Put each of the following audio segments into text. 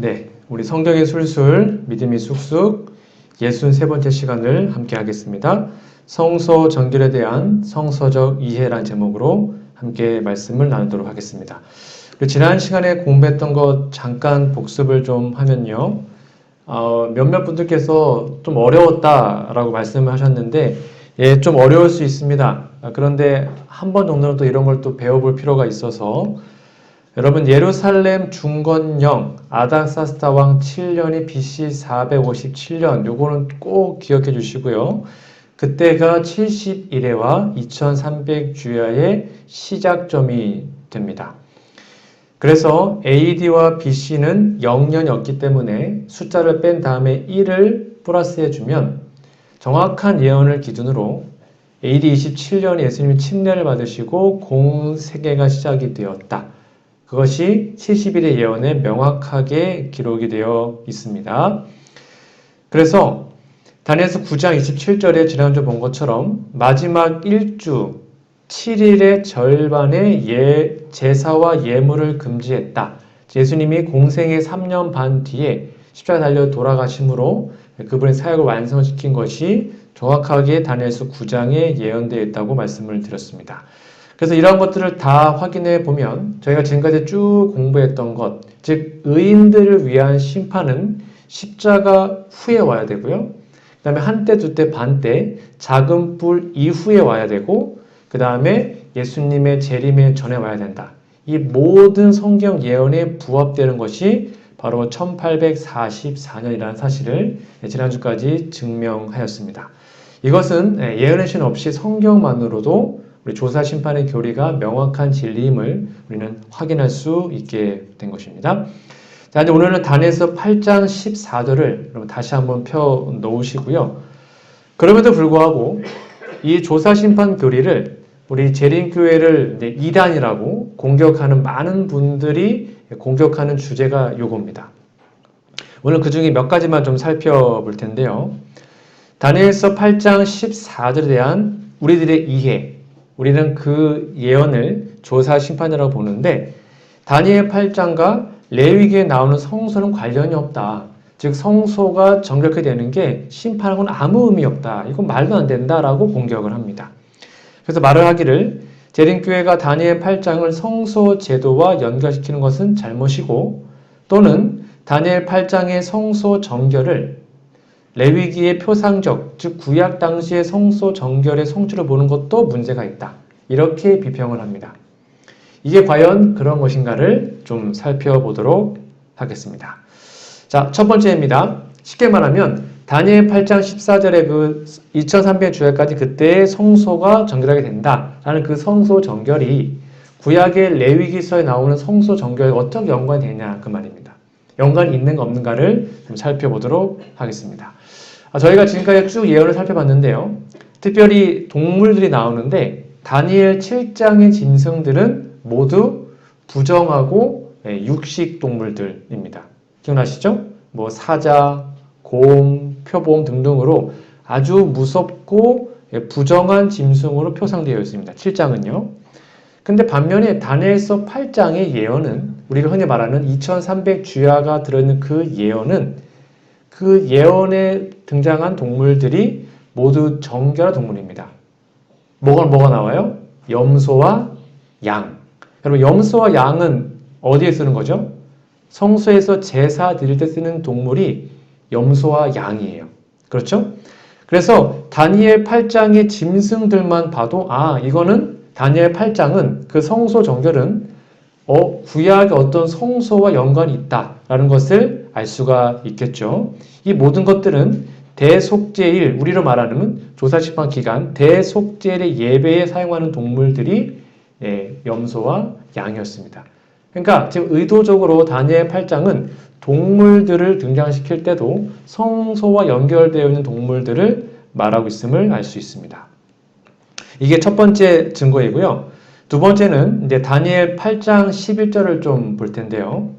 네, 우리 성경의 술술, 믿음이 쑥쑥 63번째 시간을 함께 하겠습니다. 성서 정결에 대한 성서적 이해란 제목으로 함께 말씀을 나누도록 하겠습니다. 지난 시간에 공부했던 것 잠깐 복습을 좀 하면요. 몇몇 분들께서 좀 어려웠다라고 말씀을 하셨는데 예, 좀 어려울 수 있습니다. 그런데 한 번 정도는 또 이런 걸 또 배워볼 필요가 있어서 여러분 예루살렘 중건령 아닥사스다 왕 7년이 BC 457년 요거는 꼭 기억해 주시고요. 그때가 71회와 2300주야의 시작점이 됩니다. 그래서 AD와 BC는 0년이었기 때문에 숫자를 뺀 다음에 1을 플러스해 주면 정확한 예언을 기준으로 AD 27년에 예수님이 침례를 받으시고 공세계가 시작이 되었다. 그것이 70일의 예언에 명확하게 기록이 되어 있습니다. 그래서 다니엘서 9장 27절에 지난주 본 것처럼 마지막 1주 7일의 절반의 제사와 예물을 금지했다. 예수님이 공생의 3년 반 뒤에 십자가 달려 돌아가심으로 그분의 사역을 완성시킨 것이 정확하게 다니엘서 9장에 예언되어 있다고 말씀을 드렸습니다. 그래서 이러한 것들을 다 확인해 보면 저희가 지금까지 쭉 공부했던 것, 즉 의인들을 위한 심판은 십자가 후에 와야 되고요. 그 다음에 한때, 두때, 반때, 작은 뿔 이후에 와야 되고 그 다음에 예수님의 재림의 전에 와야 된다. 이 모든 성경 예언에 부합되는 것이 바로 1844년이라는 사실을 지난주까지 증명하였습니다. 이것은 예언의 신 없이 성경만으로도 우리 조사심판의 교리가 명확한 진리임을 우리는 확인할 수 있게 된 것입니다. 자, 이제 오늘은 다니엘서 8장 14절을 여러분 다시 한번 펴 놓으시고요. 그럼에도 불구하고 이 조사심판 교리를 우리 재림교회를 이단이라고 공격하는 많은 분들이 공격하는 주제가 요겁니다. 오늘 그 중에 몇 가지만 좀 살펴볼 텐데요. 다니엘서 8장 14절에 대한 우리들의 이해, 우리는 그 예언을 조사심판이라고 보는데 다니엘 8장과 레위기에 나오는 성소는 관련이 없다. 즉 성소가 정결케 되는 게 심판하고는 아무 의미 없다. 이건 말도 안 된다라고 공격을 합니다. 그래서 말을 하기를 재림교회가 다니엘 8장을 성소 제도와 연결시키는 것은 잘못이고 또는 다니엘 8장의 성소 정결을 레위기의 표상적, 즉 구약 당시의 성소 정결의 성취로 보는 것도 문제가 있다. 이렇게 비평을 합니다. 이게 과연 그런 것인가를 좀 살펴보도록 하겠습니다. 자, 첫 번째입니다. 쉽게 말하면 다니엘 8장 14절에 그 2300주야까지 그때의 성소가 정결하게 된다라는 그 성소 정결이 구약의 레위기서에 나오는 성소 정결에 어떻게 연관이 되냐 그 말입니다. 연관이 있는가 없는가를 좀 살펴보도록 하겠습니다. 저희가 지금까지 쭉 예언을 살펴봤는데요. 특별히 동물들이 나오는데 다니엘 7장의 짐승들은 모두 부정하고 육식 동물들입니다. 기억나시죠? 뭐 사자, 곰, 표범 등등으로 아주 무섭고 부정한 짐승으로 표상되어 있습니다. 7장은요. 근데 반면에 다니엘서 8장의 예언은 우리가 흔히 말하는 2300주야가 들어있는 그 예언은 그 예언에 등장한 동물들이 모두 정결한 동물입니다. 뭐가 나와요? 염소와 양. 여러분 염소와 양은 어디에 쓰는 거죠? 성소에서 제사 드릴 때 쓰는 동물이 염소와 양이에요. 그렇죠? 그래서 다니엘 8장의 짐승들만 봐도 이거는 다니엘 8장은 그 성소 정결은 구약의 어떤 성소와 연관이 있다라는 것을 알 수가 있겠죠. 이 모든 것들은 대속죄일, 우리로 말하는 조사심판 기간 대속죄일의 예배에 사용하는 동물들이 염소와 양이었습니다. 그러니까 지금 의도적으로 다니엘 8장은 동물들을 등장시킬 때도 성소와 연결되어 있는 동물들을 말하고 있음을 알 수 있습니다. 이게 첫 번째 증거이고요. 두 번째는 이제 다니엘 8장 11절을 좀 볼 텐데요.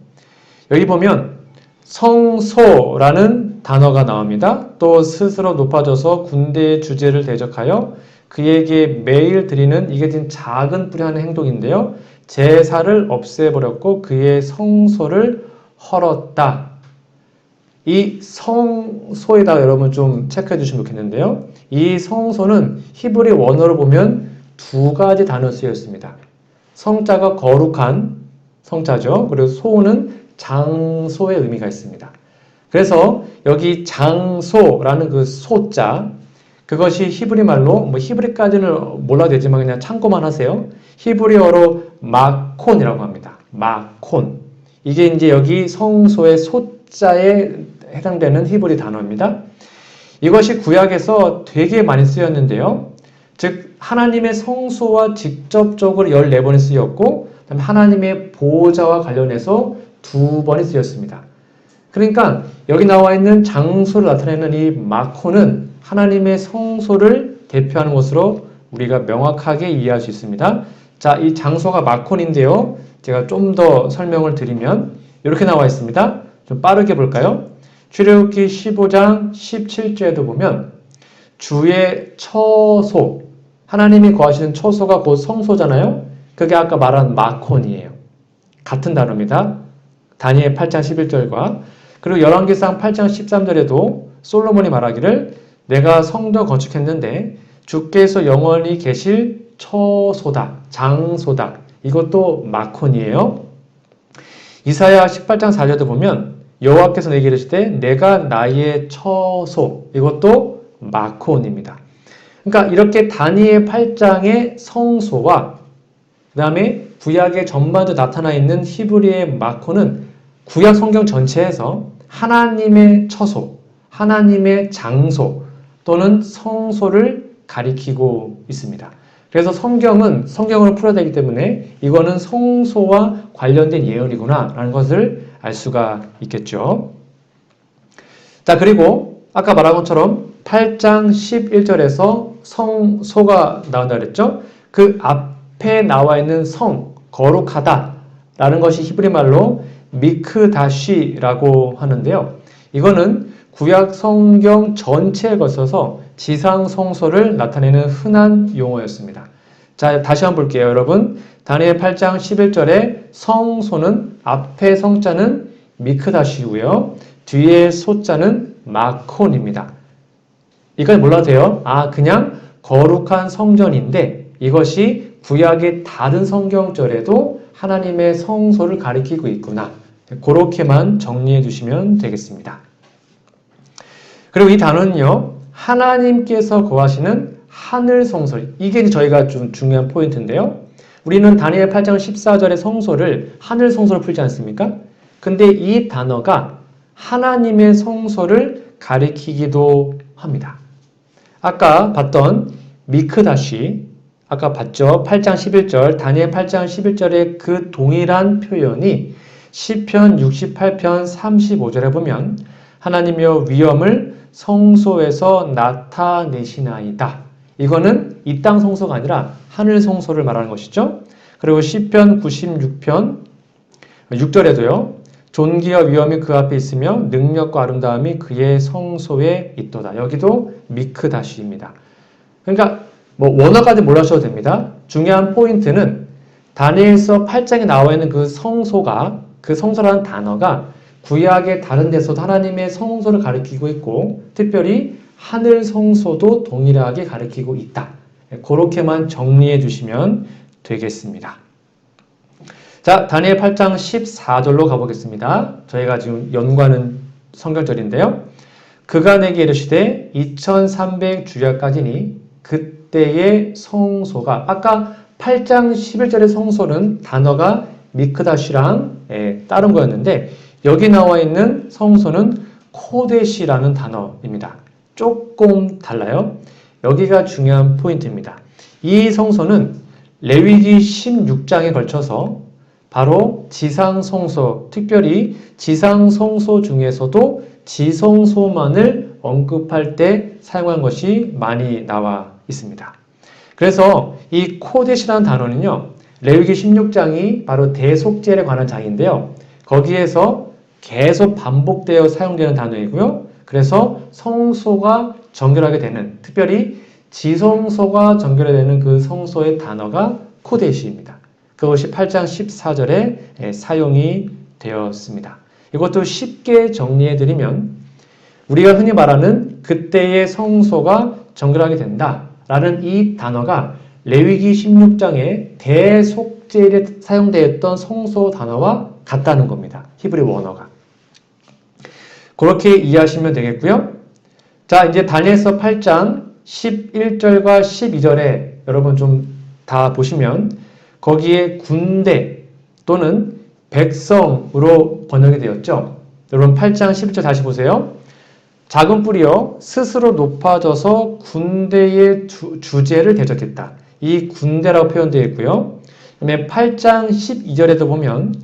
여기 보면 성소라는 단어가 나옵니다. 또 스스로 높아져서 군대의 주제를 대적하여 그에게 매일 드리는 이게 지금 작은 뿌리 하는 행동인데요. 제사를 없애버렸고 그의 성소를 헐었다 이 성소에다가 여러분 좀 체크해 주시면 좋겠는데요. 이 성소는 히브리 원어로 보면 두 가지 단어 쓰여 있습니다. 성자가 거룩한 성자죠. 그리고 소는 장소의 의미가 있습니다. 그래서 여기 장소라는 그 소자, 그것이 히브리 말로, 뭐 히브리까지는 몰라도 되지만 그냥 참고만 하세요. 히브리어로 마콘이라고 합니다. 마콘. 이게 이제 여기 성소의 소자에 해당되는 히브리 단어입니다. 이것이 구약에서 되게 많이 쓰였는데요. 즉 하나님의 성소와 직접적으로 14번이 쓰였고 그다음에 하나님의 보호자와 관련해서 2번이 쓰였습니다. 그러니까 여기 나와 있는 장소를 나타내는 이 마코는 하나님의 성소를 대표하는 것으로 우리가 명확하게 이해할 수 있습니다. 자, 이 장소가 마콘인데요. 제가 좀 더 설명을 드리면 이렇게 나와 있습니다. 좀 빠르게 볼까요? 출애굽기 15장 17절에도 보면 주의 처소, 하나님이 거하시는 처소가 곧 성소잖아요. 그게 아까 말한 마콘이에요. 같은 단어입니다. 다니엘 8장 11절과 그리고 열왕기상 8장 13절에도 솔로몬이 말하기를 내가 성도 건축했는데 주께서 영원히 계실 처소다, 장소다. 이것도 마콘이에요. 이사야 18장 4절도 보면 여호와께서 내게 이르시되 내가 나의 처소, 이것도 마콘입니다. 그러니까 이렇게 다니엘 8장의 성소와 그 다음에 구약의 전반적으로 나타나 있는 히브리의 마콘은 구약 성경 전체에서 하나님의 처소, 하나님의 장소 또는 성소를 가리키고 있습니다. 그래서 성경은 성경으로 풀어야 되기 때문에 이거는 성소와 관련된 예언이구나 라는 것을 알 수가 있겠죠. 자, 그리고 아까 말한 것처럼 8장 11절에서 성소가 나온다 그랬죠. 그 앞에 나와 있는 성, 거룩하다 라는 것이 히브리 말로 미크다시라고 하는데요. 이거는 구약 성경 전체에 걸쳐서 지상 성소를 나타내는 흔한 용어였습니다. 자, 다시 한번 볼게요, 여러분. 다니엘 8장 11절에 성소는 앞에 성자는 미크다시고요. 뒤에 소자는 마콘입니다. 이건 몰라도 돼요. 아, 그냥 거룩한 성전인데 이것이 구약의 다른 성경절에도 하나님의 성소를 가리키고 있구나. 그렇게만 정리해 주시면 되겠습니다. 그리고 이 단어는요, 하나님께서 거하시는 하늘 성소. 이게 저희가 좀 중요한 포인트인데요. 우리는 다니엘 8장 14절의 성소를 하늘 성소로 풀지 않습니까? 근데 이 단어가 하나님의 성소를 가리키기도 합니다. 아까 봤던 미크다시, 아까 봤죠? 8장 11절, 다니엘 8장 11절의 그 동일한 표현이 시편 68편 35절에 보면 하나님여 위엄을 성소에서 나타내시나이다. 이거는 이 땅 성소가 아니라 하늘 성소를 말하는 것이죠. 그리고 시편 96편 6절에도요. 존귀와 위엄이 그 앞에 있으며 능력과 아름다움이 그의 성소에 있도다. 여기도 미크다시입니다. 그러니까 뭐 원어까지 몰라셔도 됩니다. 중요한 포인트는 다니엘서 8장에 나와 있는 그 성소가, 그 성소라는 단어가 구약의 다른 데서도 하나님의 성소를 가리키고 있고 특별히 하늘 성소도 동일하게 가리키고 있다. 그렇게만 정리해 주시면 되겠습니다. 자, 다니엘 8장 14절로 가보겠습니다. 저희가 지금 연구하는 성경절인데요. 그가 내게 이르시되 2300 주야까지니 그때의 성소가 아까 8장 11절의 성소는 단어가 미크다시랑 다른 거였는데 여기 나와 있는 성소는 코데시라는 단어입니다. 조금 달라요. 여기가 중요한 포인트입니다. 이 성소는 레위기 16장에 걸쳐서 바로 지상성소, 특별히 지상성소 중에서도 지성소만을 언급할 때 사용한 것이 많이 나와 있습니다. 그래서 이 코데시라는 단어는요, 레위기 16장이 바로 대속죄에 관한 장인데요. 거기에서 계속 반복되어 사용되는 단어이고요. 그래서 성소가 정결하게 되는, 특별히 지성소가 정결되는 그 성소의 단어가 코데시입니다. 그것이 8장 14절에 사용이 되었습니다. 이것도 쉽게 정리해드리면 우리가 흔히 말하는 그때의 성소가 정결하게 된다라는 이 단어가 레위기 16장에 대속죄일에 사용되었던 성소 단어와 같다는 겁니다. 히브리 원어가. 그렇게 이해하시면 되겠고요. 자, 이제 다니엘서 8장 11절과 12절에 여러분 좀 다 보시면 거기에 군대 또는 백성으로 번역이 되었죠. 여러분 8장 11절 다시 보세요. 작은 뿔이여 스스로 높아져서 군대의 주제를 대적했다. 이 군대라고 표현되어 있고요. 그다음에 8장 12절에도 보면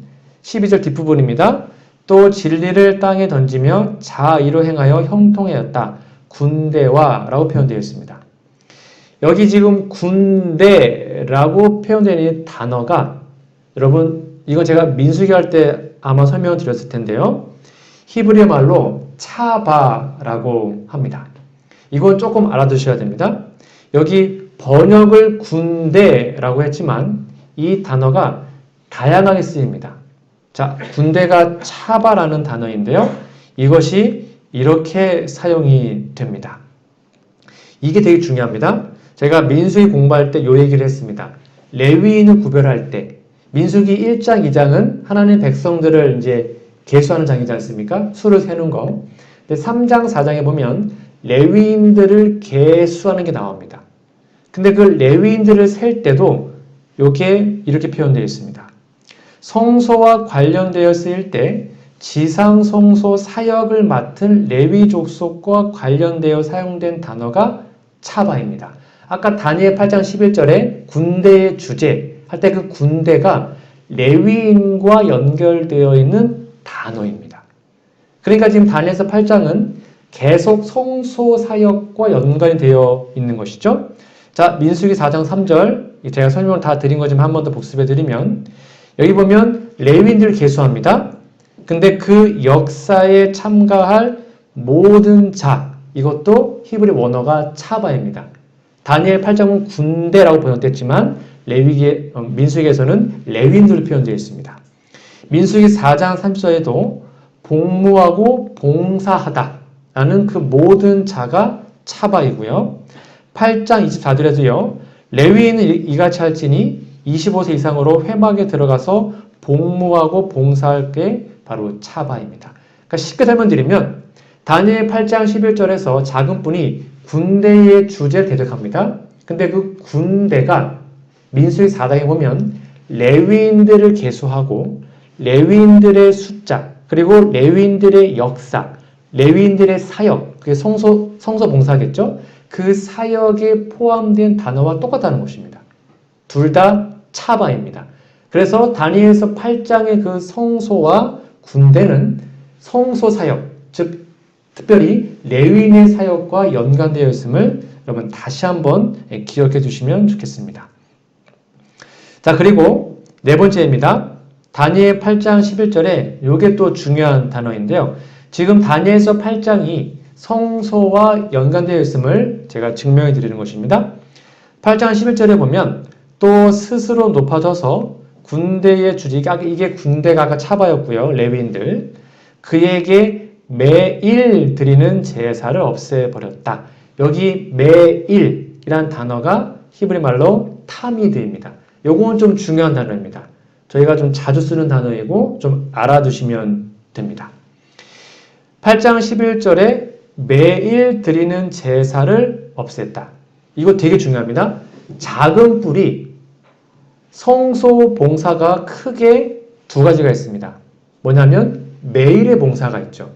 12절 뒷부분입니다. 또 진리를 땅에 던지며 자의로 행하여 형통하였다. 군대와 라고 표현되어 있습니다. 여기 지금 군대라고 표현되는 이 단어가 여러분 이거 제가 민수기 할 때 아마 설명을 드렸을 텐데요. 히브리 말로 차바라고 합니다. 이건 조금 알아두셔야 됩니다. 여기 번역을 군대라고 했지만 이 단어가 다양하게 쓰입니다. 자, 군대가 차바라는 단어인데요. 이것이 이렇게 사용이 됩니다. 이게 되게 중요합니다. 제가 민수기 공부할 때 이 얘기를 했습니다. 레위인을 구별할 때 민수기 1장, 2장은 하나님의 백성들을 이제 계수하는 장이지 않습니까? 수를 세는 거. 근데 3장, 4장에 보면 레위인들을 계수하는 게 나옵니다. 근데 그 레위인들을 셀 때도 이게 이렇게 표현되어 있습니다. 성소와 관련되어 쓰일 때 지상 성소 사역을 맡은 레위 족속과 관련되어 사용된 단어가 차바입니다. 아까 다니엘 8장 11절에 군대의 주제 할 때 그 군대가 레위인과 연결되어 있는 단어입니다. 그러니까 지금 다니엘서 8장은 계속 성소 사역과 연관이 되어 있는 것이죠. 자, 민수기 4장 3절 제가 설명을 다 드린 거지만 한 번 더 복습해 드리면 여기 보면 레위인들을 계수합니다. 근데 그 역사에 참가할 모든 자 이것도 히브리 원어가 차바입니다. 다니엘 8장은 군대라고 번역됐지만 민수기에서는 레위인들로 표현되어 있습니다. 민수기 4장 30절에도 복무하고 봉사하다라는 그 모든 자가 차바이고요. 8장 24절에도요. 레위인은 이같이 할지니 25세 이상으로 회막에 들어가서 복무하고 봉사할 게 바로 차바입니다. 그러니까 쉽게 설명드리면 다니엘 8장 11절에서 작은 뿔이 군대의 주제를 대적합니다. 근데 그 군대가 민수기 4장에 보면 레위인들을 계수하고 레위인들의 숫자 그리고 레위인들의 역사, 레위인들의 사역, 그게 성소 봉사겠죠? 그 사역에 포함된 단어와 똑같다는 것입니다. 둘 다 차바입니다. 그래서 다니엘서 8장의 그 성소와 군대는 성소 사역, 즉 특별히 레위인의 사역과 연관되어 있음을 여러분 다시 한번 기억해 주시면 좋겠습니다. 자, 그리고 네 번째입니다. 다니엘 8장 11절에 이게 또 중요한 단어인데요. 지금 다니엘서 8장이 성소와 연관되어 있음을 제가 증명해 드리는 것입니다. 8장 11절에 보면 또 스스로 높아져서 군대의 주지가 이게 군대가 차바였고요. 레위인들 그에게 매일 드리는 제사를 없애버렸다. 여기 매일이란 단어가 히브리 말로 타미드입니다. 요거는 좀 중요한 단어입니다. 저희가 좀 자주 쓰는 단어이고 좀 알아두시면 됩니다. 8장 11절에 매일 드리는 제사를 없앴다. 이거 되게 중요합니다. 작은 뿔이 성소 봉사가 크게 두 가지가 있습니다. 뭐냐면 매일의 봉사가 있죠.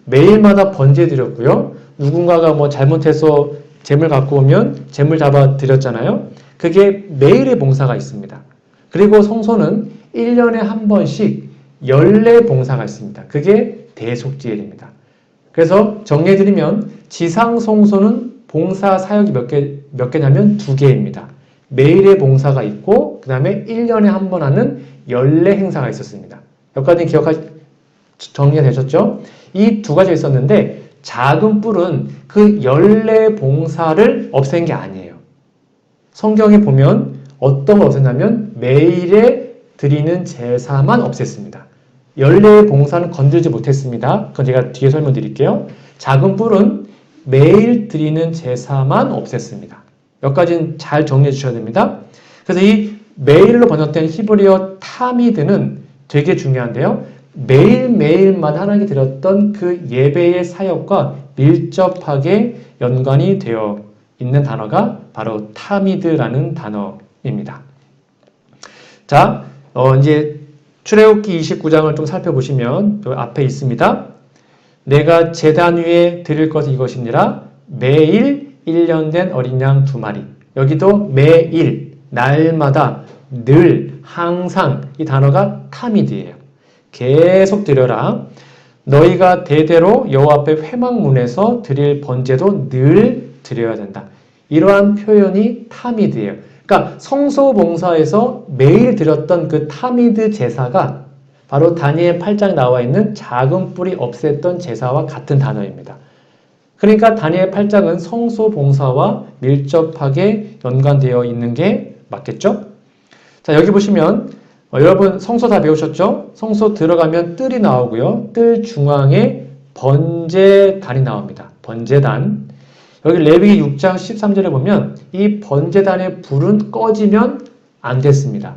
매일마다 번제 드렸고요. 누군가가 뭐 잘못해서 재물 갖고 오면 재물 잡아 드렸잖아요. 그게 매일의 봉사가 있습니다. 그리고 성소는 1년에 한 번씩 연례 봉사가 있습니다. 그게 대속죄일입니다. 그래서 정리해드리면 지상 성소는 봉사 사역이 몇 개냐면 2개입니다. 매일의 봉사가 있고 그 다음에 1년에 한 번 하는 연례 행사가 있었습니다. 여기까지 정리가 되셨죠? 이 두 가지가 있었는데 작은 뿔은 그 연례 봉사를 없앤 게 아니에요. 성경에 보면 어떤 걸 없앴냐면 매일에 드리는 제사만 없앴습니다. 열례의 봉사는 건들지 못했습니다. 그건 제가 뒤에 설명드릴게요. 작은 뿔은 매일 드리는 제사만 없앴습니다. 여기까지는 잘 정리해 주셔야 됩니다. 그래서 이 매일로 번역된 히브리어 타미드는 되게 중요한데요. 매일매일마다 하나님께 드렸던 그 예배의 사역과 밀접하게 연관이 되어 있는 단어가 바로 타미드라는 단어입니다. 자, 이제 출애굽기 29장을 좀 살펴보시면 앞에 있습니다. 내가 제단 위에 드릴 것이 이것이니라 매일 1년 된 어린 양 2마리. 여기도 매일, 날마다, 늘, 항상 이 단어가 타미드예요. 계속 드려라. 너희가 대대로 여호와 앞에 회막문에서 드릴 번제도 늘 드려야 된다. 이러한 표현이 타미드예요. 그러니까 성소봉사에서 매일 드렸던 그 타미드 제사가 바로 다니엘 8장에 나와 있는 작은 뿔이 없앴던 제사와 같은 단어입니다. 그러니까 다니엘 8장은 성소봉사와 밀접하게 연관되어 있는 게 맞겠죠? 자, 여기 보시면 여러분 성소 다 배우셨죠? 성소 들어가면 뜰이 나오고요. 뜰 중앙에 번제단이 나옵니다. 번제단. 여기 레위기 6장 13절에 보면 이 번제단의 불은 꺼지면 안 됐습니다.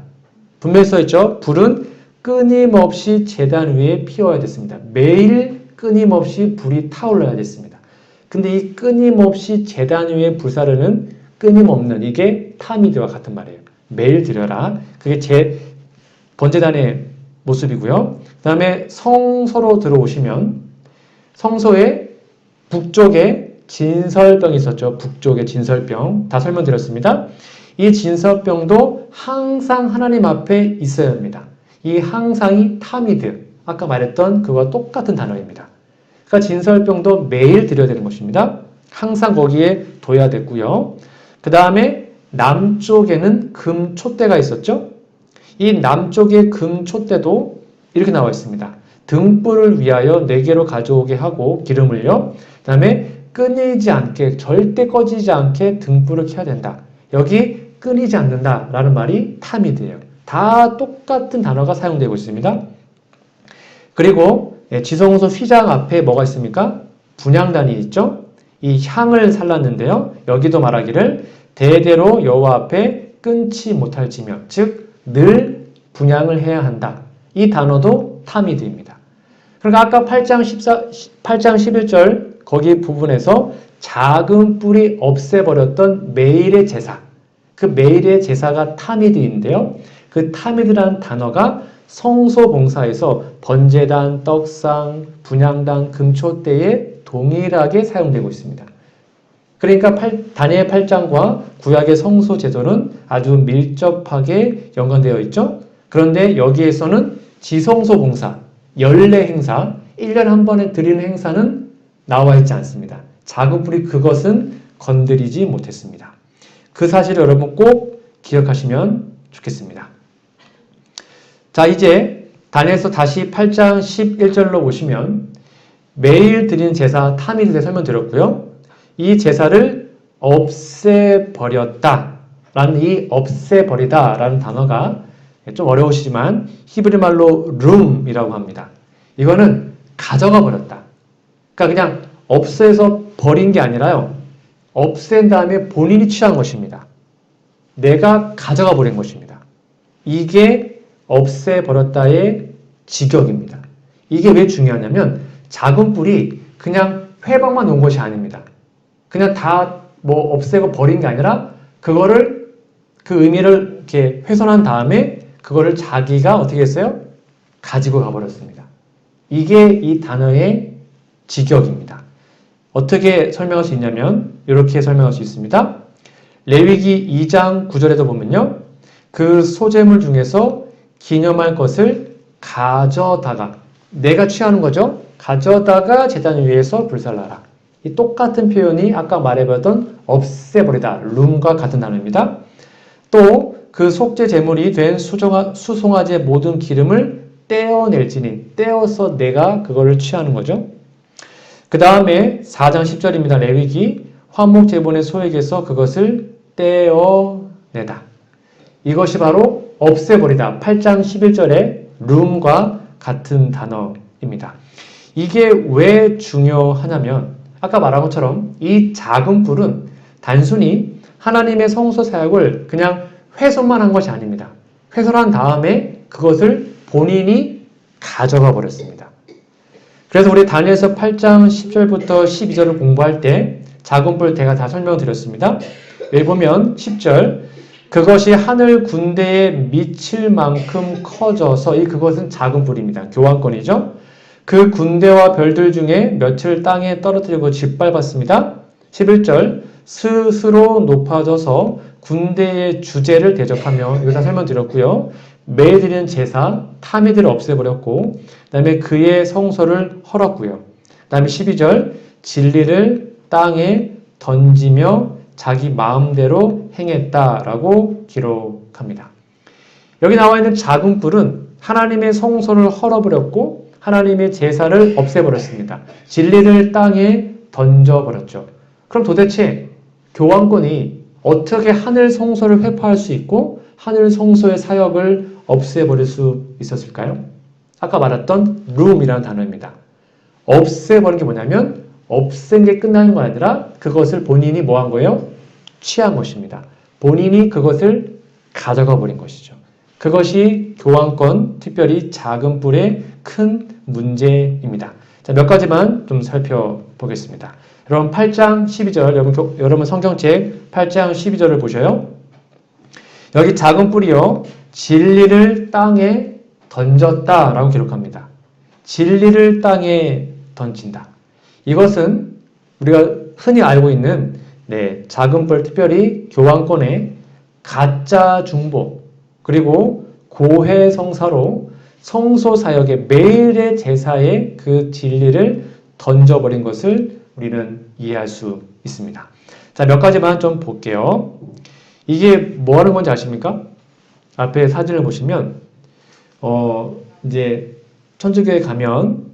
분명히 써있죠? 불은 끊임없이 제단 위에 피워야 됐습니다. 매일 끊임없이 불이 타올라야 됐습니다. 근데 이 끊임없이 제단 위에 불사르는 끊임없는 이게 타미드와 같은 말이에요. 매일 드려라. 그게 번제단의 모습이고요. 그 다음에 성소로 들어오시면 성소의 북쪽에 진설병이 있었죠. 북쪽에 진설병. 다 설명드렸습니다. 이 진설병도 항상 하나님 앞에 있어야 합니다. 이 항상이 타미드. 아까 말했던 그와 똑같은 단어입니다. 그러니까 진설병도 매일 드려야 되는 것입니다. 항상 거기에 둬야 됐고요. 그 다음에 남쪽에는 금 촛대가 있었죠. 이 남쪽의 금 촛대도 이렇게 나와 있습니다. 등불을 위하여 4개로 가져오게 하고 기름을요. 그 다음에 끊이지 않게 절대 꺼지지 않게 등불을 켜야 된다. 여기 끊이지 않는다 라는 말이 타미드예요. 다 똑같은 단어가 사용되고 있습니다. 그리고 지성소 휘장 앞에 뭐가 있습니까? 분향단이 있죠. 이 향을 살랐는데요. 여기도 말하기를 대대로 여호와 앞에 끊지 못할지며 즉 늘 분향을 해야 한다. 이 단어도 타미드입니다. 그러니까 아까 8장 11절 거기 부분에서 작은 뿔이 없애버렸던 매일의 제사. 그 매일의 제사가 타미드인데요. 그 타미드라는 단어가 성소봉사에서 번제단, 떡상, 분향단, 금초대에 동일하게 사용되고 있습니다. 그러니까 다니엘 8장과 구약의 성소 제도는 아주 밀접하게 연관되어 있죠. 그런데 여기에서는 지성소 봉사, 열례 행사, 1년에 한 번에 드리는 행사는 나와 있지 않습니다. 작은 뿔이 그것은 건드리지 못했습니다. 그 사실을 여러분 꼭 기억하시면 좋겠습니다. 자, 이제 다니엘서 다시 8장 11절로 보시면 매일 드리는 제사 타미드에 설명드렸고요. 이 제사를 없애버렸다 라는 이 없애버리다 라는 단어가 좀 어려우시지만 히브리 말로 룸이라고 합니다. 이거는 가져가 버렸다. 그러니까 그냥 없애서 버린 게 아니라요. 없앤 다음에 본인이 취한 것입니다. 내가 가져가 버린 것입니다. 이게 없애버렸다의 직역입니다. 이게 왜 중요하냐면 작은 뿔이 그냥 회방만 놓은 것이 아닙니다. 그냥 다 뭐 없애고 버린 게 아니라 그거를 그 의미를 이렇게 훼손한 다음에 그거를 자기가 어떻게 했어요? 가지고 가버렸습니다. 이게 이 단어의 직역입니다. 어떻게 설명할 수 있냐면 이렇게 설명할 수 있습니다. 레위기 2장 9절에도 보면요. 그 소재물 중에서 기념할 것을 가져다가 내가 취하는 거죠. 가져다가 제단 위에서 불살라라. 이 똑같은 표현이 아까 말해봤던 없애버리다, 룸과 같은 단어입니다. 또 그 속죄 제물이 된 수송아지의 모든 기름을 떼어낼지니 떼어서 내가 그거를 취하는 거죠. 그 다음에 4장 10절입니다. 레위기 화목 제본의 소에게서 그것을 떼어내다. 이것이 바로 없애버리다. 8장 11절에 룸과 같은 단어입니다. 이게 왜 중요하냐면 아까 말한 것처럼 이 작은 뿔은 단순히 하나님의 성소 사역을 그냥 훼손만 한 것이 아닙니다. 훼손한 다음에 그것을 본인이 가져가 버렸습니다. 그래서 우리 다니엘서 8장 10절부터 12절을 공부할 때 작은 뿔 제가 다 설명드렸습니다. 여기 보면 10절 그것이 하늘 군대에 미칠 만큼 커져서 그것은 작은 뿔입니다. 교환권이죠. 그 군대와 별들 중에 며칠 땅에 떨어뜨리고 짓밟았습니다. 11절 스스로 높아져서 군대의 주제를 대적하며 이거 다 설명드렸고요. 매일 드리는 제사, 타미들을 없애버렸고 그 다음에 그의 성소를 헐었고요. 그 다음에 12절 진리를 땅에 던지며 자기 마음대로 행했다라고 기록합니다. 여기 나와 있는 작은 뿔은 하나님의 성소를 헐어버렸고 하나님의 제사를 없애버렸습니다. 진리를 땅에 던져버렸죠. 그럼 도대체 교황권이 어떻게 하늘 성소를 회파할 수 있고 하늘 성소의 사역을 없애버릴 수 있었을까요? 아까 말했던 room이라는 단어입니다. 없애버린 게 뭐냐면 없앤 게 끝나는 거 아니라 그것을 본인이 뭐 한 거예요? 취한 것입니다. 본인이 그것을 가져가 버린 것이죠. 그것이 교황권, 특별히 작은 뿔의 큰 문제입니다. 자, 몇 가지만 좀 살펴보겠습니다. 여러분 8장 12절, 여러분 성경책 8장 12절을 보셔요. 여기 작은 뿔이요. 진리를 땅에 던졌다라고 기록합니다. 진리를 땅에 던진다. 이것은 우리가 흔히 알고 있는 작은 뿔, 특별히 교황권의 가짜 중보 그리고 고해 성사로 성소 사역의 매일의 제사에 그 진리를 던져버린 것을 우리는 이해할 수 있습니다. 자, 몇 가지만 좀 볼게요. 이게 뭐 하는 건지 아십니까? 앞에 사진을 보시면 이제 천주교에 가면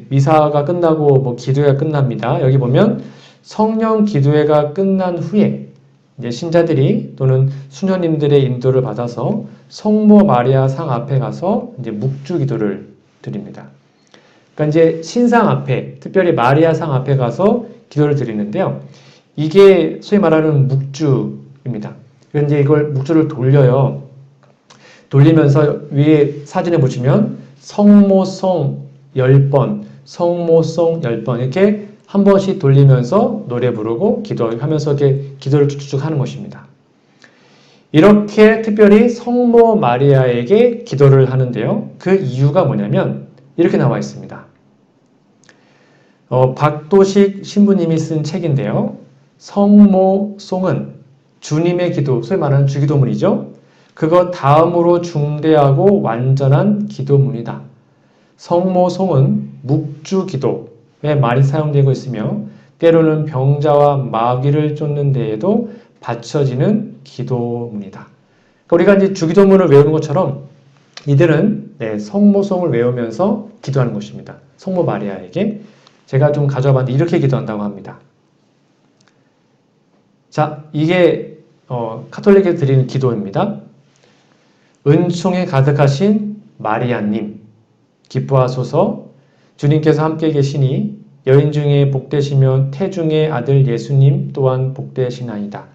미사가 끝나고 뭐 기도회가 끝납니다. 여기 보면 성령 기도회가 끝난 후에 이제 신자들이 또는 수녀님들의 인도를 받아서 성모 마리아 상 앞에 가서 이제 묵주 기도를 드립니다. 그러니까 이제 신상 앞에, 특별히 마리아 상 앞에 가서 기도를 드리는데요. 이게 소위 말하는 묵주입니다. 그런데 이걸 묵주를 돌려요. 돌리면서 위에 사진에 보시면 성모송 10번, 성모송 10번 이렇게 한 번씩 돌리면서 노래 부르고 기도하면서 이렇게 기도를 쭉쭉 하는 것입니다. 이렇게 특별히 성모 마리아에게 기도를 하는데요. 그 이유가 뭐냐면 이렇게 나와 있습니다. 박도식 신부님이 쓴 책인데요. 성모송은 주님의 기도, 소위 말하는 주기도문이죠. 그거 다음으로 중대하고 완전한 기도문이다. 성모송은 묵주기도에 많이 사용되고 있으며 때로는 병자와 마귀를 쫓는 데에도 바쳐지는 기도문이다. 그러니까 우리가 이제 주기도문을 외우는 것처럼 이들은 성모송을 외우면서 기도하는 것입니다. 성모 마리아에게 제가 좀 가져와 봤는데 이렇게 기도한다고 합니다. 자, 이게 카톨릭에 드리는 기도입니다. 은총에 가득하신 마리아님 기뻐하소서. 주님께서 함께 계시니 여인 중에 복되시며 태중의 아들 예수님 또한 복되시나이다.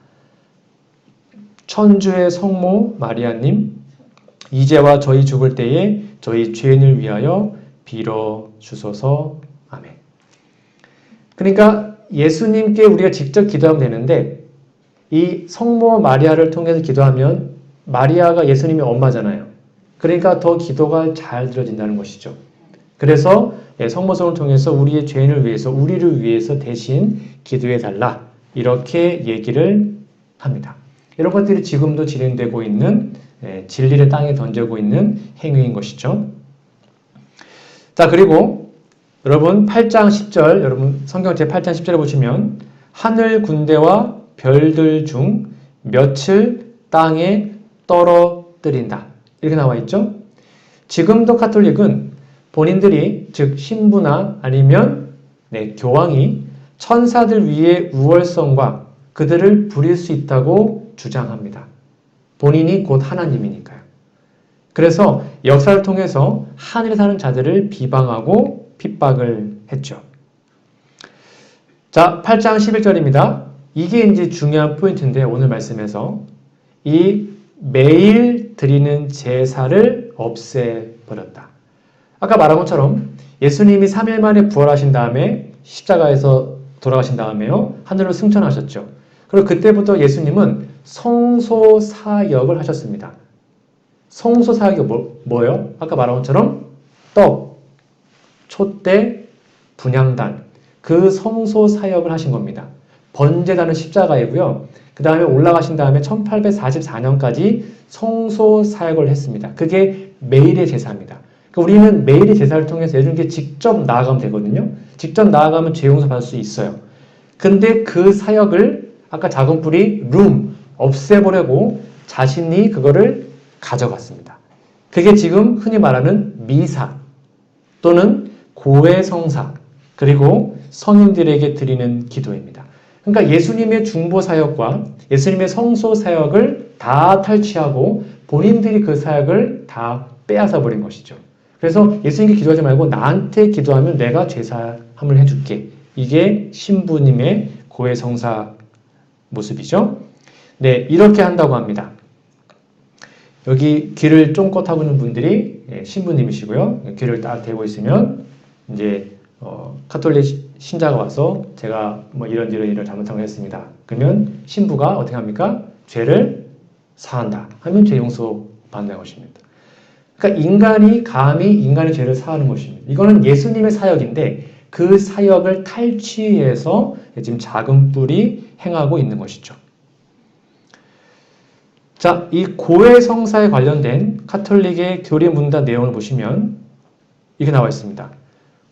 천주의 성모 마리아님 이제와 저희 죽을 때에 저희 죄인을 위하여 빌어 주소서. 아멘. 그러니까 예수님께 우리가 직접 기도하면 되는데 이 성모 마리아를 통해서 기도하면 마리아가 예수님의 엄마잖아요. 그러니까 더 기도가 잘 들어진다는 것이죠. 그래서 성모성을 통해서 우리의 죄인을 위해서 우리를 위해서 대신 기도해달라 이렇게 얘기를 합니다. 이런 것들이 지금도 진행되고 있는 진리를 땅에 던지고 있는 행위인 것이죠. 자, 그리고 여러분 8장 10절 여러분 성경책 8장 10절에 보시면 하늘 군대와 별들 중 며칠 땅에 떨어뜨린다 이렇게 나와 있죠. 지금도 카톨릭은 본인들이 즉 신부나 아니면 교황이 천사들 위에 우월성과 그들을 부릴 수 있다고 주장합니다. 본인이 곧 하나님이니까요. 그래서 역사를 통해서 하늘에 사는 자들을 비방하고 핍박을 했죠. 자, 8장 11절입니다. 이게 이제 중요한 포인트인데 오늘 말씀에서 이 매일 드리는 제사를 없애버렸다. 아까 말한 것처럼 예수님이 3일 만에 부활하신 다음에 십자가에서 돌아가신 다음에요. 하늘로 승천하셨죠. 그리고 그때부터 예수님은 성소사역을 하셨습니다. 성소사역이 뭐예요? 아까 말한 것처럼 떡, 촛대, 분향단 그 성소사역을 하신 겁니다. 번제단은 십자가이고요. 그 다음에 올라가신 다음에 1844년까지 성소사역을 했습니다. 그게 매일의 제사입니다. 그러니까 우리는 매일의 제사를 통해서 예수님께 직접 나아가면 되거든요. 직접 나아가면 죄 용서 받을 수 있어요. 근데 그 사역을 아까 작은 뿌리 없애보려고 자신이 그거를 가져갔습니다. 그게 지금 흔히 말하는 미사 또는 고해성사 그리고 성인들에게 드리는 기도입니다. 그러니까 예수님의 중보사역과 예수님의 성소사역을 다 탈취하고 본인들이 그 사역을 다 빼앗아 버린 것이죠. 그래서 예수님께 기도하지 말고 나한테 기도하면 내가 죄사함을 해줄게. 이게 신부님의 고해성사 모습이죠. 네, 이렇게 한다고 합니다. 여기 귀를 쫑긋 하고 있는 분들이 신부님이시고요. 귀를 딱 대고 있으면 이제 카톨릭 신자가 와서 제가 뭐 이런 잘못한 걸 했습니다. 그러면 신부가 어떻게 합니까? 죄를 사한다. 하면 죄 용서 받는 것입니다. 그러니까 인간이 감히 인간의 죄를 사하는 것입니다. 이거는 예수님의 사역인데 그 사역을 탈취해서 지금 작은 뿔이 행하고 있는 것이죠. 자, 이 고해성사에 관련된 카톨릭의 교리 문단 내용을 보시면 이게 나와 있습니다.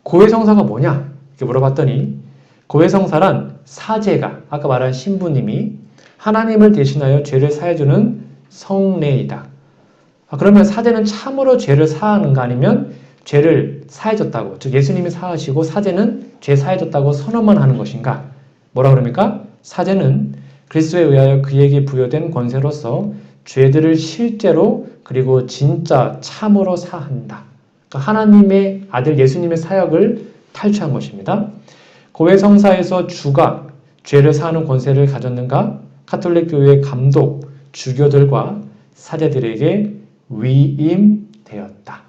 고해성사가 뭐냐? 이렇게 물어봤더니 고해성사란 사제가 아까 말한 신부님이 하나님을 대신하여 죄를 사해주는 성례이다. 그러면 사제는 참으로 죄를 사하는가 아니면 죄를 사해줬다고 즉 예수님이 사하시고 사제는 죄 사해줬다고 선언만 하는 것인가? 뭐라 그럽니까? 사제는 그리스도에 의하여 그에게 부여된 권세로서 죄들을 실제로 그리고 진짜 참으로 사한다. 그러니까 하나님의 아들 예수님의 사역을 탈취한 것입니다. 고해성사에서 주가 죄를 사하는 권세를 가졌는가? 카톨릭 교회의 감독, 주교들과 사제들에게 위임되었다.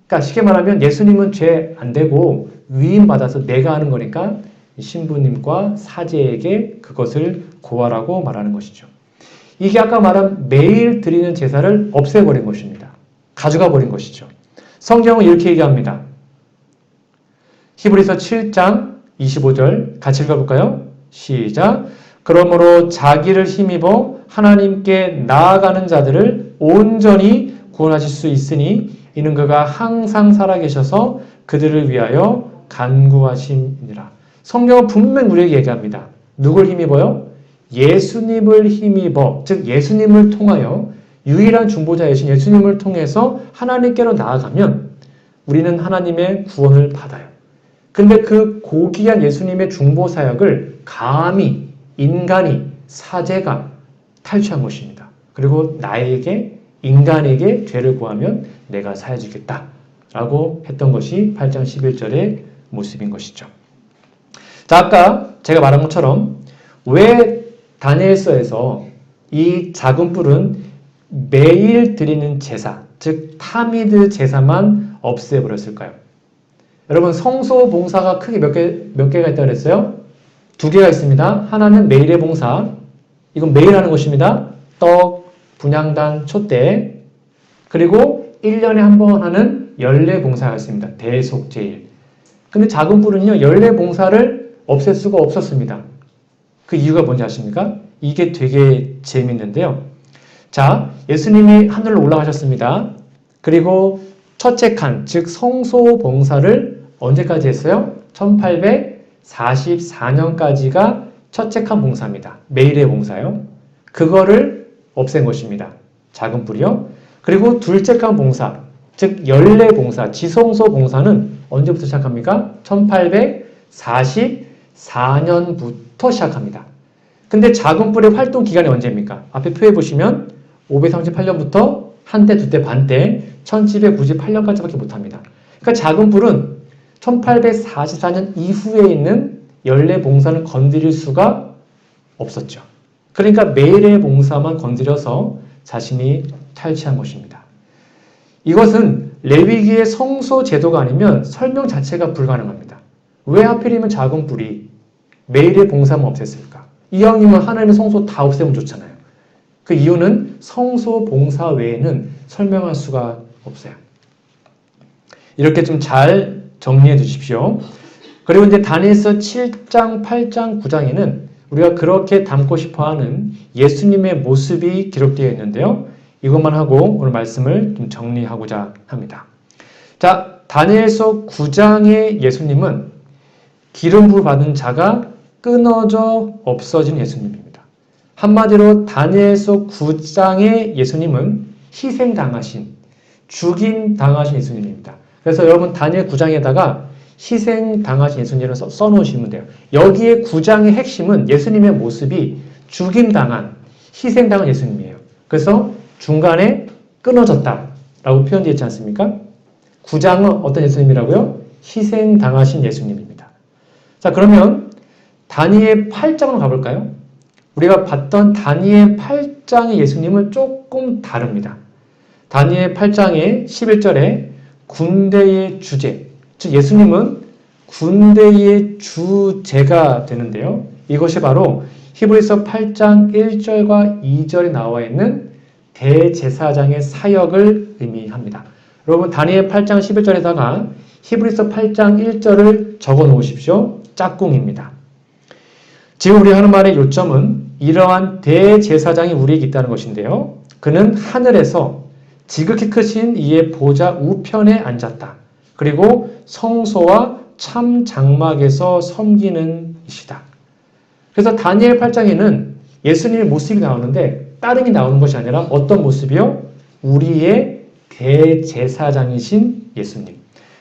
그러니까 쉽게 말하면 예수님은 죄 안 되고 위임받아서 내가 하는 거니까 신부님과 사제에게 그것을 고하라고 말하는 것이죠. 이게 아까 말한 매일 드리는 제사를 없애버린 것입니다. 가져가 버린 것이죠. 성경은 이렇게 얘기합니다. 히브리서 7장 25절 같이 읽어볼까요? 시작. 그러므로 자기를 힘입어 하나님께 나아가는 자들을 온전히 구원하실 수 있으니 이는 그가 항상 살아계셔서 그들을 위하여 간구하심이니라. 성경은 분명 우리에게 얘기합니다. 누굴 힘입어요? 예수님을 힘입어, 즉 예수님을 통하여 유일한 중보자이신 예수님을 통해서 하나님께로 나아가면 우리는 하나님의 구원을 받아요. 근데 그 고귀한 예수님의 중보사역을 감히 인간이 사제가 탈취한 것입니다. 그리고 나에게 인간에게 죄를 구하면 내가 사해주겠다 라고 했던 것이 8장 11절의 모습인 것이죠. 자, 아까 제가 말한 것처럼 왜 다니엘서에서 이 작은 뿔은 매일 드리는 제사, 즉 타미드 제사만 없애버렸을까요? 여러분 성소 봉사가 크게 몇 개가 있다고 그랬어요? 2개가 있습니다. 하나는 매일의 봉사, 이건 매일 하는 것입니다. 떡, 분향단, 촛대. 그리고 1년에 한 번 하는 연례 봉사가 있습니다. 대속제일. 근데 작은 뿔은요, 연례 봉사를 없앨 수가 없었습니다. 그 이유가 뭔지 아십니까? 이게 되게 재밌는데요. 자, 예수님이 하늘로 올라가셨습니다. 그리고 첫째 칸, 즉 성소 봉사를 언제까지 했어요? 1844년까지가 첫째 칸 봉사입니다. 매일의 봉사요. 그거를 없앤 것입니다. 작은 뿔이요. 그리고 둘째 칸 봉사, 즉 연례 봉사, 지성소 봉사는 언제부터 시작합니까? 1844년부터 시작합니다. 근데 작은 뿔의 활동 기간이 언제입니까? 앞에 표에 보시면 538년부터 한 때, 두 때, 반 때 1798년까지밖에 못합니다. 그러니까 작은 불은 1844년 이후에 있는 연례 봉사는 건드릴 수가 없었죠. 그러니까 매일의 봉사만 건드려서 자신이 탈취한 것입니다. 이것은 레위기의 성소 제도가 아니면 설명 자체가 불가능합니다. 왜 하필이면 작은 불이 매일의 봉사만 없앴을까? 이왕이면 하나님의 성소 다 없애면 좋잖아요. 그 이유는 성소 봉사 외에는 설명할 수가 없어요. 이렇게 좀 잘 정리해 주십시오. 그리고 이제 다니엘서 7장, 8장, 9장에는 우리가 그렇게 담고 싶어하는 예수님의 모습이 기록되어 있는데요. 이것만 하고 오늘 말씀을 좀 정리하고자 합니다. 자, 다니엘서 9장의 예수님은 기름 부음 받은 자가 끊어져 없어진 예수님입니다. 한마디로 다니엘서 9장의 예수님은 희생당하신, 죽임당하신 예수님입니다. 그래서 여러분 다니엘 9장에다가 희생당하신 예수님을 써놓으시면 돼요. 여기에 9장의 핵심은 예수님의 모습이 죽임당한, 희생당한 예수님이에요. 그래서 중간에 끊어졌다라고 표현되어 있지 않습니까? 9장은 어떤 예수님이라고요? 희생당하신 예수님입니다. 자, 그러면 다니엘 8장으로 가볼까요? 우리가 봤던 다니엘 8장의 예수님은 조금 다릅니다. 다니엘 8장의 11절에 군대의 주제, 즉 예수님은 군대의 주제가 되는데요. 이것이 바로 히브리서 8장 1절과 2절에 나와 있는 대제사장의 사역을 의미합니다. 여러분 다니엘 8장 11절에다가 히브리서 8장 1절을 적어 놓으십시오. 짝꿍입니다. 지금 우리 하는 말의 요점은 이러한 대제사장이 우리에게 있다는 것인데요. 그는 하늘에서 지극히 크신 이의 보좌 우편에 앉았다. 그리고 성소와 참 장막에서 섬기는 이시다. 그래서 다니엘 8장에는 예수님의 모습이 나오는데 다른 게 나오는 것이 아니라 어떤 모습이요? 우리의 대제사장이신 예수님.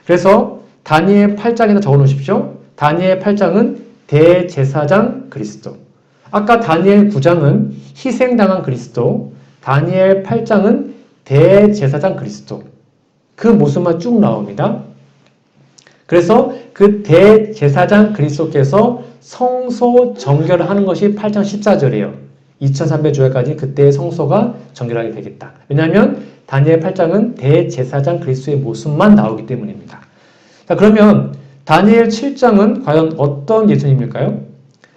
그래서 다니엘 8장에다 적어 놓으십시오. 다니엘 8장은 대제사장 그리스도. 아까 다니엘 9장은 희생당한 그리스도. 다니엘 8장은 대제사장 그리스도. 그 모습만 쭉 나옵니다. 그래서 그 대제사장 그리스도께서 성소 정결을 하는 것이 8장 14절이에요. 2300주야까지 그때의 성소가 정결하게 되겠다. 왜냐하면 다니엘 8장은 대제사장 그리스도의 모습만 나오기 때문입니다. 자, 그러면 다니엘 7장은 과연 어떤 예수님일까요?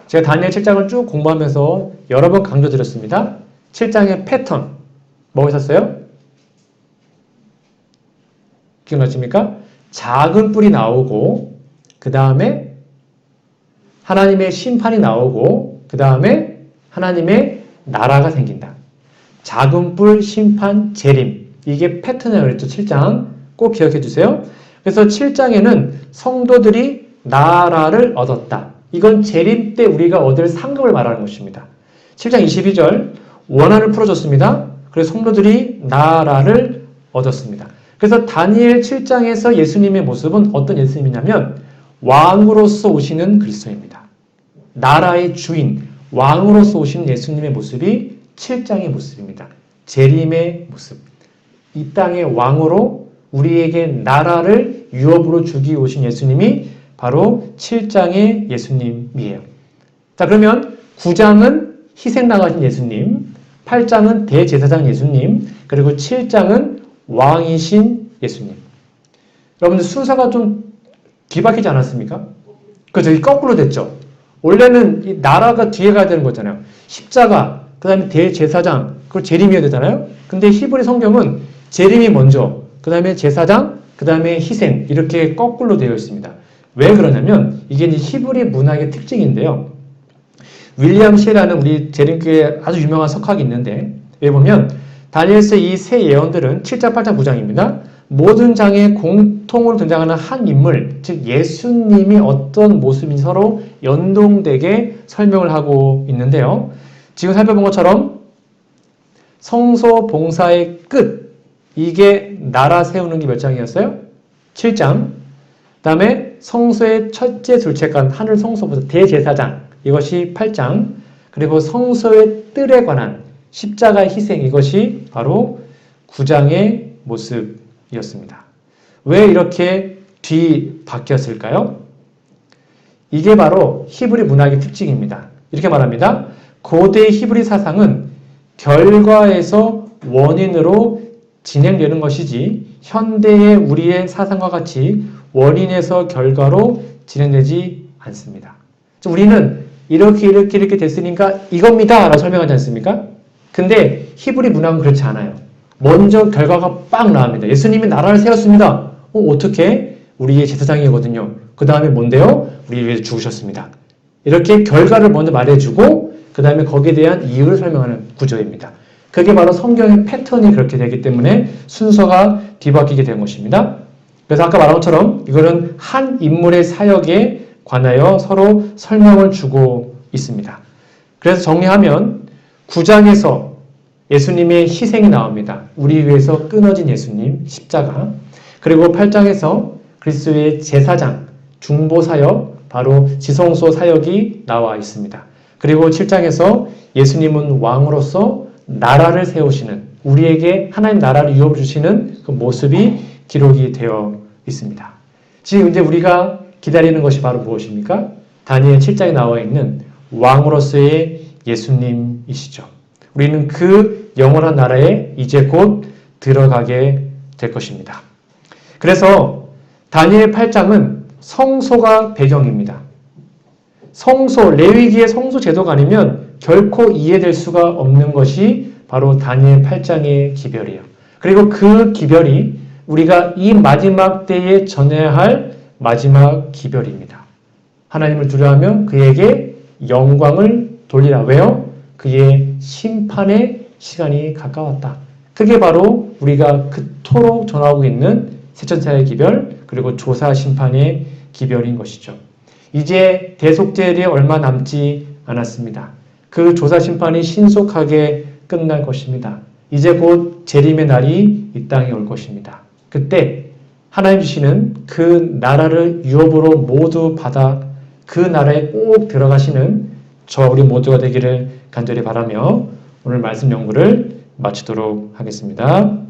제가 다니엘 7장을 쭉 공부하면서 여러 번 강조드렸습니다. 7장의 패턴 뭐가 있었어요? 기억나십니까? 작은 뿔이 나오고 그 다음에 하나님의 심판이 나오고 그 다음에 하나님의 나라가 생긴다. 작은 뿔, 심판, 재림. 이게 패턴이라고 그랬죠. 7장. 꼭 기억해 주세요. 그래서 7장에는 성도들이 나라를 얻었다. 이건 재림 때 우리가 얻을 상급을 말하는 것입니다. 7장 22절 원한을 풀어줬습니다. 그래서 성도들이 나라를 얻었습니다. 그래서 다니엘 7장에서 예수님의 모습은 어떤 예수님이냐면 왕으로서 오시는 그리스도입니다. 나라의 주인, 왕으로서 오시는 예수님의 모습이 7장의 모습입니다. 재림의 모습. 이 땅의 왕으로 우리에게 나라를 유업으로 주기 오신 예수님이 바로 7장의 예수님이에요. 자, 그러면 9장은 희생당하신 예수님, 8장은 대제사장 예수님, 그리고 7장은 왕이신 예수님. 여러분들 순서가 좀 뒤바뀌지 않았습니까? 그죠? 거꾸로 됐죠? 원래는 이 나라가 뒤에 가야 되는 거잖아요. 십자가, 그 다음에 대제사장, 그리고 재림이어야 되잖아요? 근데 히브리 성경은 재림이 먼저, 그 다음에 제사장, 그 다음에 희생, 이렇게 거꾸로 되어 있습니다. 왜 그러냐면, 이게 이제 히브리 문학의 특징인데요. 윌리엄 셰라는 우리 재림교회 아주 유명한 석학이 있는데, 여기 보면, 다니엘서 이 세 예언들은 7장, 8장, 9장입니다. 모든 장에 공통으로 등장하는 한 인물, 즉 예수님이 어떤 모습인지 서로 연동되게 설명을 하고 있는데요. 지금 살펴본 것처럼 성소 봉사의 끝, 이게 나라 세우는 게 몇 장이었어요? 7장. 그 다음에 성소의 첫째, 둘째간 하늘 성소부터 대제사장, 이것이 8장. 그리고 성소의 뜰에 관한 십자가의 희생, 이것이 바로 9장의 모습이었습니다. 왜 이렇게 뒤바뀌었을까요? 이게 바로 히브리 문학의 특징입니다. 이렇게 말합니다. 고대 히브리 사상은 결과에서 원인으로 진행되는 것이지 현대의 우리의 사상과 같이 원인에서 결과로 진행되지 않습니다. 우리는 이렇게 됐으니까 이겁니다 라고 설명하지 않습니까? 근데 히브리 문학은 그렇지 않아요. 먼저 결과가 빡 나옵니다. 예수님이 나라를 세웠습니다. 어떻게? 우리의 제사장이거든요. 그 다음에 뭔데요? 우리 위해서 죽으셨습니다. 이렇게 결과를 먼저 말해주고 그 다음에 거기에 대한 이유를 설명하는 구조입니다. 그게 바로 성경의 패턴이 그렇게 되기 때문에 순서가 뒤바뀌게 된 것입니다. 그래서 아까 말한 것처럼 이거는 한 인물의 사역에 관하여 서로 설명을 주고 있습니다. 그래서 정리하면 9장에서 예수님의 희생이 나옵니다. 우리 위해서 끊어진 예수님, 십자가. 그리고 8장에서 그리스도의 제사장, 중보사역, 바로 지성소 사역이 나와 있습니다. 그리고 7장에서 예수님은 왕으로서 나라를 세우시는, 우리에게 하나님 나라를 유업을 주시는 그 모습이 기록이 되어 있습니다. 지금 이제 우리가 기다리는 것이 바로 무엇입니까? 다니엘 7장에 나와 있는 왕으로서의 예수님이시죠. 우리는 그 영원한 나라에 이제 곧 들어가게 될 것입니다. 그래서 다니엘 8장은 성소가 배경입니다. 성소, 레위기의 성소 제도가 아니면 결코 이해될 수가 없는 것이 바로 다니엘 8장의 기별이에요. 그리고 그 기별이 우리가 이 마지막 때에 전해야 할 마지막 기별입니다. 하나님을 두려워하며 그에게 영광을 돌리라. 왜요? 그의 심판의 시간이 가까웠다. 그게 바로 우리가 그토록 전하고 있는 세천사의 기별, 그리고 조사 심판의 기별인 것이죠. 이제 대속죄일이 얼마 남지 않았습니다. 그 조사 심판이 신속하게 끝날 것입니다. 이제 곧 재림의 날이 이 땅에 올 것입니다. 그때 하나님 주시는 그 나라를 유업으로 모두 받아 그 나라에 꼭 들어가시는 저와 우리 모두가 되기를 간절히 바라며 오늘 말씀 연구를 마치도록 하겠습니다.